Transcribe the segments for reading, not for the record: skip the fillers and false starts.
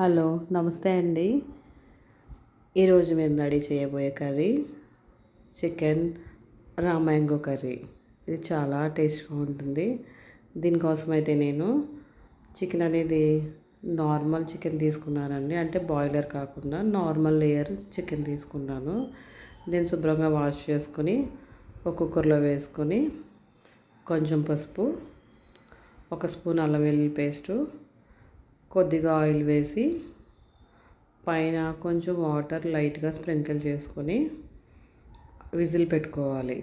Hello నమస్తే అండి. ఈరోజు మేము రెడీ చేయబోయే కర్రీ చికెన్ మ్యాంగో కర్రీ. ఇది చాలా టేస్ట్గా ఉంటుంది. దీనికోసం అయితే నేను చికెన్ అనేది నార్మల్ చికెన్ తీసుకున్నానండి. అంటే బాయిలర్ కాకుండా నార్మల్ లేయర్ చికెన్ తీసుకున్నాను. దీన్ని శుభ్రంగా వాష్ చేసుకొని ఒక కుక్కర్లో వేసుకొని కొంచెం పసుపు, ఒక స్పూన్ అల్లం వెల్లుల్లి పేస్టు, కొద్దిగా ఆయిల్ వేసి పైన కొంచెం వాటర్ లైట్గా స్ప్రింకిల్ చేసుకొని విజిల్ పెట్టుకోవాలి.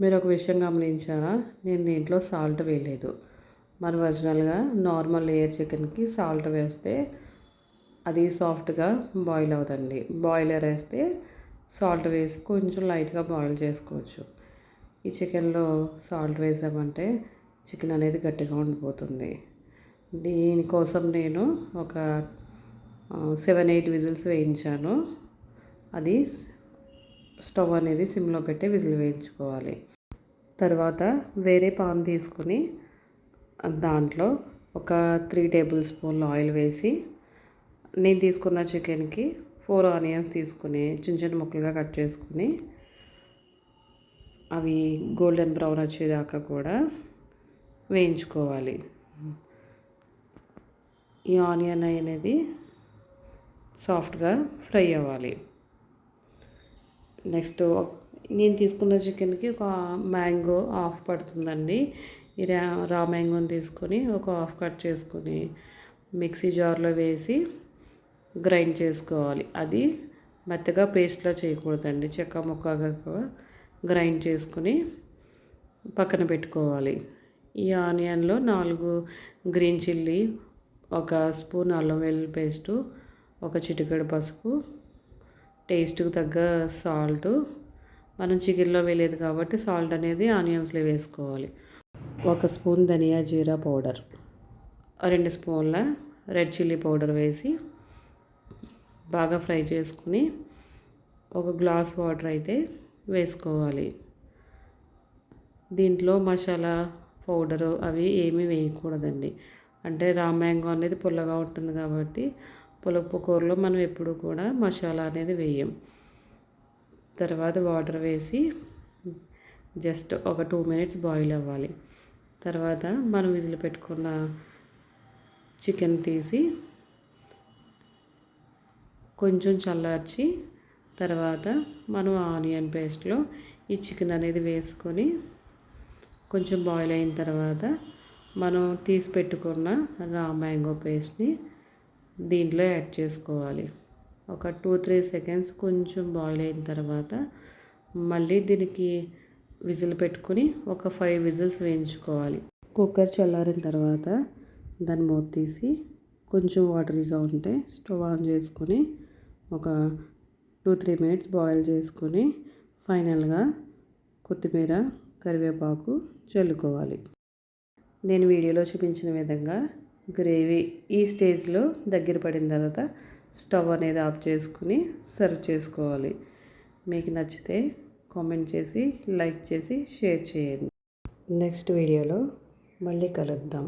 మీరు ఒక విషయం గమనించారా? నేను దీంట్లో సాల్ట్ వేయలేదు. మన ఒరిజినల్గా నార్మల్ లేయర్ చికెన్కి సాల్ట్ వేస్తే అది సాఫ్ట్గా బాయిల్ అవుతుంది. బాయిలర్ వేస్తే సాల్ట్ వేసి కొంచెం లైట్గా బాయిల్ చేసుకోవచ్చు. ఈ చికెన్లో సాల్ట్ వేసామంటే చికెన్ అనేది గట్టిగా ఉండిపోతుంది. దీనికోసం నేను ఒక 7-8 విజిల్స్ వేయించాను. అది స్టవ్ అనేది సిమ్లో పెట్టి విజిల్ వేయించుకోవాలి. తర్వాత వేరే పాన్ తీసుకుని దాంట్లో ఒక 3 టేబుల్ స్పూన్లు ఆయిల్ వేసి నేను తీసుకున్న చికెన్కి 4 ఆనియన్స్ తీసుకుని చిన్న చిన్న ముక్కలుగా కట్ చేసుకుని అవి గోల్డెన్ బ్రౌన్ వచ్చేదాకా కూడా వేయించుకోవాలి. ఈ ఆనియన్ అనేది సాఫ్ట్గా ఫ్రై అవ్వాలి. నెక్స్ట్ నేను తీసుకున్న చికెన్కి ఒక మ్యాంగో హాఫ్ పడుతుందండి. ఈ రా మ్యాంగోని తీసుకొని ఒక హాఫ్ కట్ చేసుకొని మిక్సీ జార్లో వేసి గ్రైండ్ చేసుకోవాలి. అది మెత్తగా పేస్ట్లా చేయకూడదండి, చెక్క ముక్కగా గ్రైండ్ చేసుకుని పక్కన పెట్టుకోవాలి. ఈ ఆనియన్లో 4 గ్రీన్ చిల్లీ, ఒక స్పూన్ అల్లం వెల్లుల్లి పేస్టు, ఒక చిటికెడు పసుపు, టేస్ట్కి తగ్గ సాల్టు. మనం చికెన్లో వేయలేదు కాబట్టి సాల్ట్ అనేది ఆనియన్స్లో వేసుకోవాలి. ఒక స్పూన్ ధనియా జీరా పౌడర్, 2 స్పూన్ల రెడ్ చిల్లీ పౌడర్ వేసి బాగా ఫ్రై చేసుకుని ఒక గ్లాస్ వాటర్ అయితే వేసుకోవాలి. దీంట్లో మసాలా పౌడరు అవి ఏమీ వేయకూడదండి. అంటే మ్యాంగో అనేది పుల్లగా ఉంటుంది కాబట్టి పులుపు కూరలో మనం ఎప్పుడు కూడా మసాలా అనేది వేయం. తర్వాత వాటర్ వేసి జస్ట్ ఒక 2 మినిట్స్ బాయిల్ అవ్వాలి. తర్వాత మనం విజిల్ పెట్టుకున్న చికెన్ తీసి కొంచెం చల్లార్చి తర్వాత మనం ఆనియన్ పేస్ట్లో ఈ చికెన్ అనేది వేసుకొని కొంచెం బాయిల్ అయిన తర్వాత మనం తీసి పెట్టుకున్న మ్యాంగో పేస్ట్ని దీంట్లో యాడ్ చేసుకోవాలి. ఒక 2-3 సెకండ్స్ కొంచెం బాయిల్ అయిన తర్వాత మళ్ళీ దీనికి విజిల్ పెట్టుకుని ఒక 5 విజిల్స్ వేయించుకోవాలి. కుక్కర్ చల్లారిన తర్వాత దాన్ని మూత తీసి కొంచెం వాటరీగా ఉంటే స్టవ్ ఆన్ చేసుకొని ఒక 2-3 మినిట్స్ బాయిల్ చేసుకొని ఫైనల్గా కొత్తిమీర, కరివేపాకు చల్లుకోవాలి. నేను వీడియోలో చూపించిన విధంగా గ్రేవీ ఈ స్టేజ్లో దగ్గర పడిన తర్వాత స్టవ్ అనేది ఆఫ్ చేసుకుని సర్వ్ చేసుకోవాలి. మీకు నచ్చితే కామెంట్ చేసి, లైక్ చేసి, షేర్ చేయండి. నెక్స్ట్ వీడియోలో మళ్ళీ కలుద్దాం.